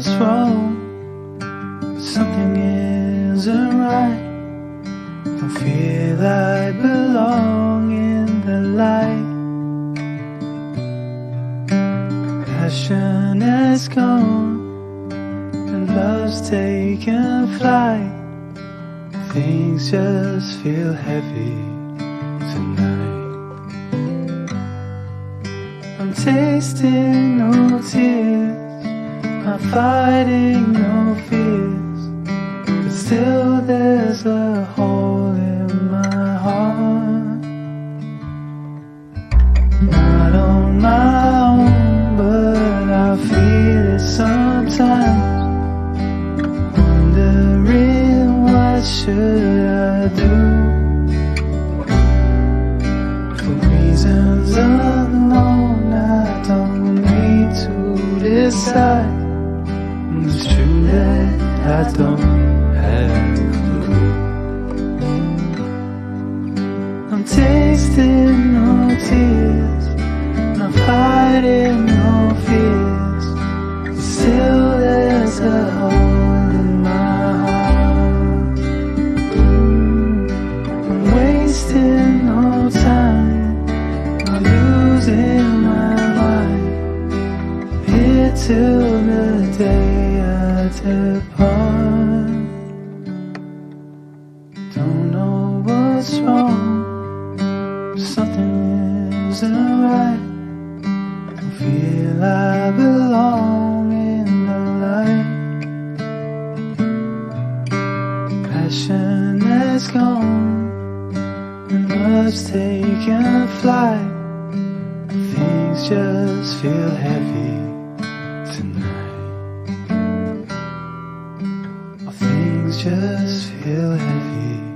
what's wrong. Something isn't right. Don't feel I belong in the light. Passion has gone and love's taken flight. Things just feel heavy tonight. I'm tasting no tears, I'm fighting no fears, but still there's a hole in my heart. Not on my own, but I feel it sometimes. Wondering what should I do? For reasons unknown, I don't need to decide. It's true that I don't have a clue. I'm tasting no tears, I'm fighting no fears, but still there's a hole in my heart. I'm wasting no time, I'm losing my mind, here till the day I depart. Don't know what's wrong, something isn't right. Don't feel I belong in the light. Passion has gone and love's taken flight. Things just feel heavy tonight. Things just feel heavy.